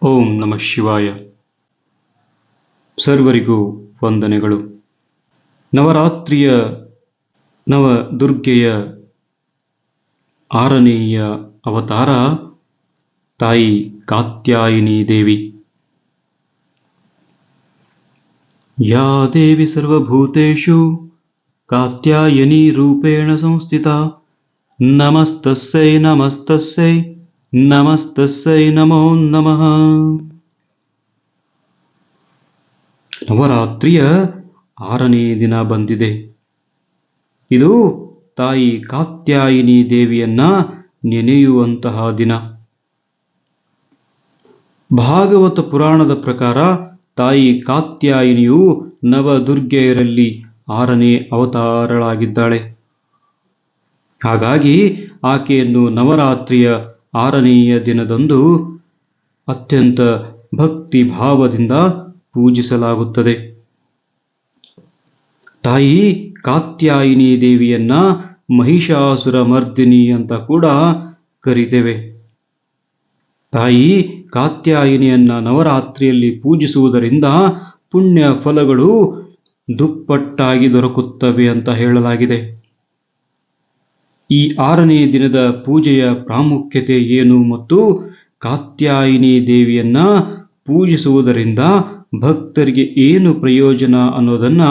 ಓಂ ನಮಃ ಶಿವಾಯ. ಸರ್ವರಿಗೂ ವಂದನೆಗಳು. ನವರಾತ್ರಿಯ ನವದುರ್ಗೆಯ 6ನೇಯ ಅವತಾರ ತಾಯಿ ಕಾತ್ಯಾಯಿನಿ ದೇವಿ. ಯಾ ದೇವಿ ಸರ್ವಭೂತೇಷು ಕಾತ್ಯಾಯನಿ ರೂಪೇಣ ಸಂಸ್ಥಿತಾ ನಮಸ್ತಸ್ಸೈ ನಮಸ್ತಸ್ಸೈ ನಮಸ್ತಸ್ಸೈ ನಮೋ ನಮಃ. ನವರಾತ್ರಿಯ 6ನೇ ದಿನ ಬಂದಿದೆ. ಇದು ತಾಯಿ ಕಾತ್ಯಾಯಿನಿ ದೇವಿಯನ್ನ ನೆನೆಯುವಂತಹ ದಿನ. ಭಾಗವತ ಪುರಾಣದ ಪ್ರಕಾರ ತಾಯಿ ಕಾತ್ಯಾಯಿನಿಯು ನವದುರ್ಗೆಯರಲ್ಲಿ 6ನೇ ಅವತಾರಳಾಗಿದ್ದಾಳೆ. ಹಾಗಾಗಿ ಆಕೆಯನ್ನು ನವರಾತ್ರಿಯ 6ನೇಯ ದಿನದಂದು ಅತ್ಯಂತ ಭಕ್ತಿ ಭಾವದಿಂದ ಪೂಜಿಸಲಾಗುತ್ತದೆ. ತಾಯಿ ಕಾತ್ಯಾಯಿನಿ ದೇವಿಯನ್ನ ಮಹಿಷಾಸುರ ಮರ್ದಿನಿ ಅಂತ ಕೂಡ ಕರೀತೇವೆ. ತಾಯಿ ಕಾತ್ಯಾಯಿನಿಯನ್ನ ನವರಾತ್ರಿಯಲ್ಲಿ ಪೂಜಿಸುವುದರಿಂದ ಪುಣ್ಯ ಫಲಗಳು ದುಪ್ಪಟ್ಟಾಗಿ ದೊರಕುತ್ತವೆ ಅಂತ ಹೇಳಲಾಗಿದೆ. ಈ 6ನೇ ದಿನದ ಪೂಜೆಯ ಪ್ರಾಮುಖ್ಯತೆ ಏನು ಮತ್ತು ಕಾತ್ಯಾಯಿನಿ ದೇವಿಯನ್ನ ಪೂಜಿಸುವುದರಿಂದ ಭಕ್ತರಿಗೆ ಏನು ಪ್ರಯೋಜನ ಅನ್ನೋದನ್ನ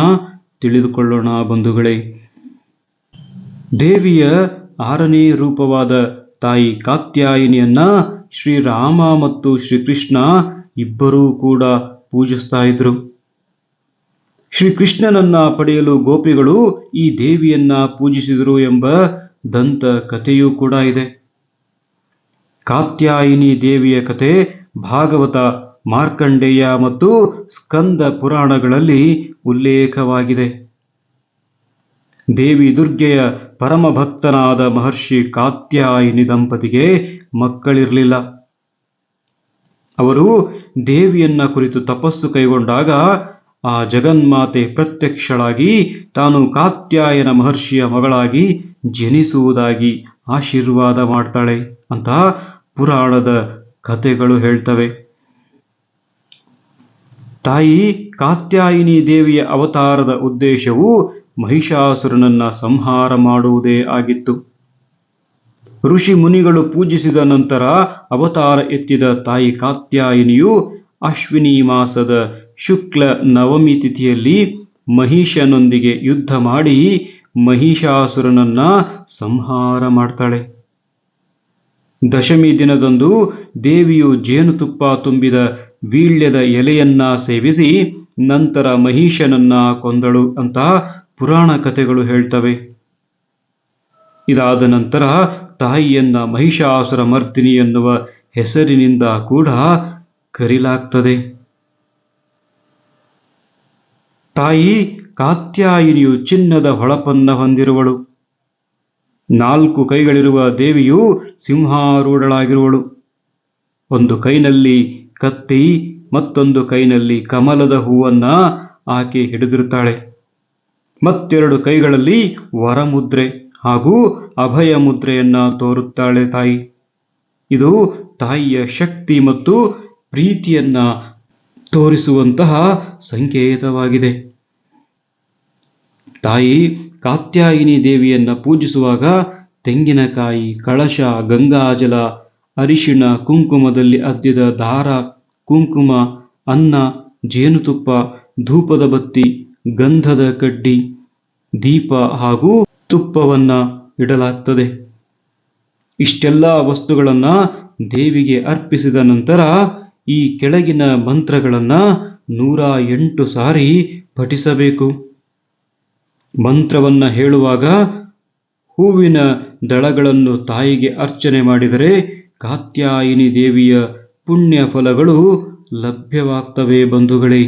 ತಿಳಿದುಕೊಳ್ಳೋಣ ಬಂಧುಗಳೇ. ದೇವಿಯ 6ನೇ ರೂಪವಾದ ತಾಯಿ ಕಾತ್ಯಾಯಿನಿಯನ್ನ ಶ್ರೀರಾಮ ಮತ್ತು ಶ್ರೀಕೃಷ್ಣ ಇಬ್ಬರೂ ಕೂಡ ಪೂಜಿಸ್ತಾ ಇದ್ರು. ಶ್ರೀಕೃಷ್ಣನನ್ನ ಪಡೆಯಲು ಗೋಪಿಗಳು ಈ ದೇವಿಯನ್ನ ಪೂಜಿಸಿದರು ಎಂಬ ದಂತ ಕಥೆಯೂ ಕೂಡ ಇದೆ. ಕಾತ್ಯಾಯಿನಿ ದೇವಿಯ ಕಥೆ ಭಾಗವತ, ಮಾರ್ಕಂಡೇಯ ಮತ್ತು ಸ್ಕಂದ ಪುರಾಣಗಳಲ್ಲಿ ಉಲ್ಲೇಖವಾಗಿದೆ. ದೇವಿ ದುರ್ಗೆಯ ಪರಮ ಭಕ್ತನಾದ ಮಹರ್ಷಿ ಕಾತ್ಯಾಯಿನಿ ದಂಪತಿಗೆ ಮಕ್ಕಳಿರಲಿಲ್ಲ. ಅವರು ದೇವಿಯನ್ನ ಕುರಿತು ತಪಸ್ಸು ಕೈಗೊಂಡಾಗ ಆ ಜಗನ್ಮಾತೆ ಪ್ರತ್ಯಕ್ಷಳಾಗಿ ತಾನು ಕಾತ್ಯಾಯನ ಮಹರ್ಷಿಯ ಮಗಳಾಗಿ ಜನಿಸುವುದಾಗಿ ಆಶೀರ್ವಾದ ಮಾಡ್ತಾಳೆ ಅಂತ ಪುರಾಣದ ಕಥೆಗಳು ಹೇಳ್ತವೆ. ತಾಯಿ ಕಾತ್ಯಾಯಿನಿ ದೇವಿಯ ಅವತಾರದ ಉದ್ದೇಶವು ಮಹಿಷಾಸುರನನ್ನ ಸಂಹಾರ ಮಾಡುವುದೇ ಆಗಿತ್ತು. ಋಷಿ ಮುನಿಗಳು ಪೂಜಿಸಿದ ನಂತರ ಅವತಾರ ಎತ್ತಿದ ತಾಯಿ ಕಾತ್ಯಾಯಿನಿಯು ಅಶ್ವಿನಿ ಮಾಸದ ಶುಕ್ಲ ನವಮಿ ತಿಥಿಯಲ್ಲಿ ಮಹಿಷನೊಂದಿಗೆ ಯುದ್ಧ ಮಾಡಿ ಮಹಿಷಾಸುರನನ್ನ ಸಂಹಾರ ಮಾಡ್ತಾಳೆ. ದಶಮಿ ದಿನದಂದು ದೇವಿಯು ಜೇನುತುಪ್ಪ ತುಂಬಿದ ವೀಳ್ಯದ ಎಲೆಯನ್ನ ಸೇವಿಸಿ ನಂತರ ಮಹಿಷನನ್ನ ಕೊಂದಳು ಅಂತ ಪುರಾಣ ಕಥೆಗಳು ಹೇಳ್ತವೆ. ಇದಾದ ನಂತರ ತಾಯಿಯನ್ನ ಮಹಿಷಾಸುರ ಮರ್ದಿನಿ ಎನ್ನುವ ಹೆಸರಿನಿಂದ ಕೂಡ ಕರೆಯಲಾಗ್ತದೆ. ತಾಯಿ ಕಾತ್ಯಾಯಿನಿಯು ಚಿನ್ನದ ಹೊಳಪನ್ನ ಹೊಂದಿರುವಳು. 4 ಕೈಗಳಿರುವ ದೇವಿಯು ಸಿಂಹಾರೂಢಳಾಗಿರುವಳು. ಒಂದು ಕೈನಲ್ಲಿ ಕತ್ತಿ, ಮತ್ತೊಂದು ಕೈನಲ್ಲಿ ಕಮಲದ ಹೂವನ್ನ ಆಕೆ ಹಿಡಿದಿರುತ್ತಾಳೆ. ಮತ್ತೆರಡು ಕೈಗಳಲ್ಲಿ ವರಮುದ್ರೆ ಹಾಗೂ ಅಭಯ ಮುದ್ರೆಯನ್ನ ತೋರುತ್ತಾಳೆ ತಾಯಿ. ಇದು ತಾಯಿಯ ಶಕ್ತಿ ಮತ್ತು ಪ್ರೀತಿಯನ್ನ ತೋರಿಸುವಂತಹ ಸಂಕೇತವಾಗಿದೆ. ತಾಯಿ ಕಾತ್ಯಾಯಿನಿ ದೇವಿಯನ್ನ ಪೂಜಿಸುವಾಗ ತೆಂಗಿನಕಾಯಿ, ಕಳಶ, ಗಂಗಾಜಲ, ಅರಿಶಿಣ, ಕುಂಕುಮದಲ್ಲಿ ಅದ್ದಿದ ದಾರ, ಕುಂಕುಮ, ಅನ್ನ, ಜೇನುತುಪ್ಪ, ಧೂಪದ ಬತ್ತಿ, ಗಂಧದ ಕಡ್ಡಿ, ದೀಪ ಹಾಗೂ ತುಪ್ಪವನ್ನ ಇಡಲಾಗ್ತದೆ. ಇಷ್ಟೆಲ್ಲ ವಸ್ತುಗಳನ್ನ ದೇವಿಗೆ ಅರ್ಪಿಸಿದ ನಂತರ ಈ ಕೆಳಗಿನ ಮಂತ್ರಗಳನ್ನ 108 ಸಾರಿ ಪಠಿಸಬೇಕು. ಮಂತ್ರವನ್ನ ಹೇಳುವಾಗ ಹೂವಿನ ದಳಗಳನ್ನು ತಾಯಿಗೆ ಅರ್ಚನೆ ಮಾಡಿದರೆ ಕಾತ್ಯಾಯಿನಿ ದೇವಿಯ ಪುಣ್ಯ ಫಲಗಳು ಲಭ್ಯವಾಗ್ತವೆ ಬಂಧುಗಳೇ.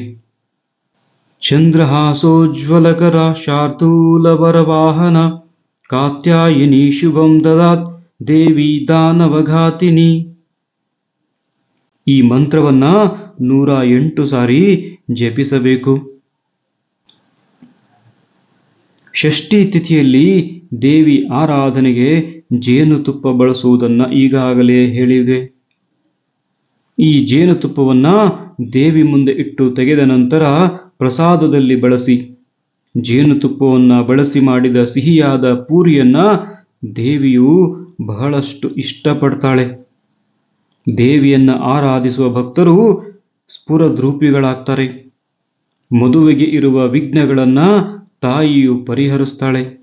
ಚಂದ್ರಹಾಸೋಜ್ವಲಕರ ಶಾರ್ದೂಲವರವಾಹನ ಕಾತ್ಯಾಯಿನಿ ಶುಭಂ ದದಾತ್ ದೇವಿ ದಾನವಘಾತಿನಿ. ಈ ಮಂತ್ರವನ್ನ 108 ಸಾರಿ ಜಪಿಸಬೇಕು. ಷಷ್ಠಿ ತಿಥಿಯಲ್ಲಿ ದೇವಿ ಆರಾಧನೆಗೆ ಜೇನುತುಪ್ಪ ಬಳಸುವುದನ್ನು ಈಗಾಗಲೇ ಹೇಳಿದೆ. ಈ ಜೇನುತುಪ್ಪವನ್ನು ದೇವಿ ಮುಂದೆ ಇಟ್ಟು ತೆಗೆದ ನಂತರ ಪ್ರಸಾದದಲ್ಲಿ ಬಳಸಿ. ಜೇನುತುಪ್ಪವನ್ನು ಬಳಸಿ ಮಾಡಿದ ಸಿಹಿಯಾದ ಪೂರಿಯನ್ನ ದೇವಿಯು ಬಹಳಷ್ಟು ಇಷ್ಟಪಡ್ತಾಳೆ. ದೇವಿಯನ್ನ ಆರಾಧಿಸುವ ಭಕ್ತರು ಸ್ಫುರದ್ರೂಪಿಗಳಾಗ್ತಾರೆ. ಮದುವೆಗೆ ಇರುವ ವಿಘ್ನಗಳನ್ನ ತಾಯಿಯು ಪರಿಹರಿಸ್ತಾಳೆ.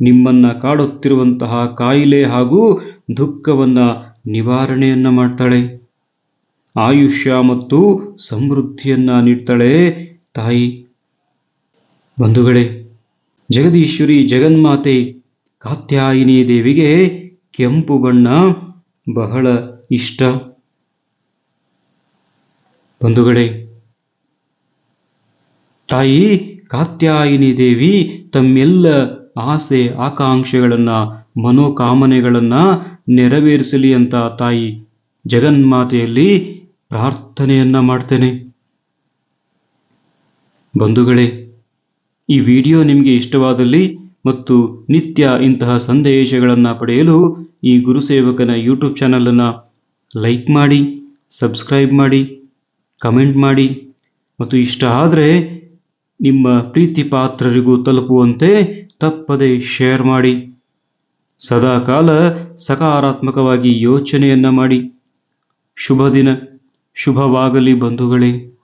ನಿಮ್ಮನ್ನ ಕಾಡುತ್ತಿರುವಂತಹ ಕಾಯಿಲೆ ಹಾಗೂ ದುಃಖವನ್ನ ನಿವಾರಣೆಯನ್ನ ಮಾಡ್ತಾಳೆ. ಆಯುಷ್ಯ ಮತ್ತು ಸಮೃದ್ಧಿಯನ್ನ ನೀಡ್ತಾಳೆ ತಾಯಿ. ಬಂಧುಗಳೇ, ಜಗದೀಶ್ವರಿ ಜಗನ್ಮಾತೆ ಕಾತ್ಯಾಯಿನಿ ದೇವಿಗೆ ಕೆಂಪು ಬಣ್ಣ ಬಹಳ ಇಷ್ಟ. ಬಂಧುಗಳೇ, ತಾಯಿ ಕಾತ್ಯಾಯಿನಿ ದೇವಿ ತಮ್ಮೆಲ್ಲ ಆಸೆ ಆಕಾಂಕ್ಷೆಗಳನ್ನ ಮನೋಕಾಮನೆಗಳನ್ನ ನೆರವೇರಿಸಲಿ ಅಂತ ತಾಯಿ ಜಗನ್ಮಾತೆಯಲ್ಲಿ ಪ್ರಾರ್ಥನೆಯನ್ನ ಮಾಡ್ತೇನೆ. ಬಂಧುಗಳೇ, ಈ ವಿಡಿಯೋ ನಿಮಗೆ ಇಷ್ಟವಾದಲ್ಲಿ ಮತ್ತು ನಿತ್ಯ ಇಂತಹ ಸಂದೇಶಗಳನ್ನು ಪಡೆಯಲು ಈ ಗುರುಸೇವಕನ ಯೂಟ್ಯೂಬ್ ಚಾನಲನ್ನು ಲೈಕ್ ಮಾಡಿ, ಸಬ್ಸ್ಕ್ರೈಬ್ ಮಾಡಿ, ಕಮೆಂಟ್ ಮಾಡಿ ಮತ್ತು ಇಷ್ಟ ಆದರೆ ನಿಮ್ಮ ಪ್ರೀತಿ ಪಾತ್ರರಿಗೂ ತಲುಪುವಂತೆ ತಪ್ಪದೆ ಶೇರ್ ಮಾಡಿ. ಸದಾಕಾಲ ಸಕಾರಾತ್ಮಕವಾಗಿ ಯೋಚನೆಯನ್ನ ಮಾಡಿ. ಶುಭ ದಿನ, ಶುಭವಾಗಲಿ ಬಂಧುಗಳೇ.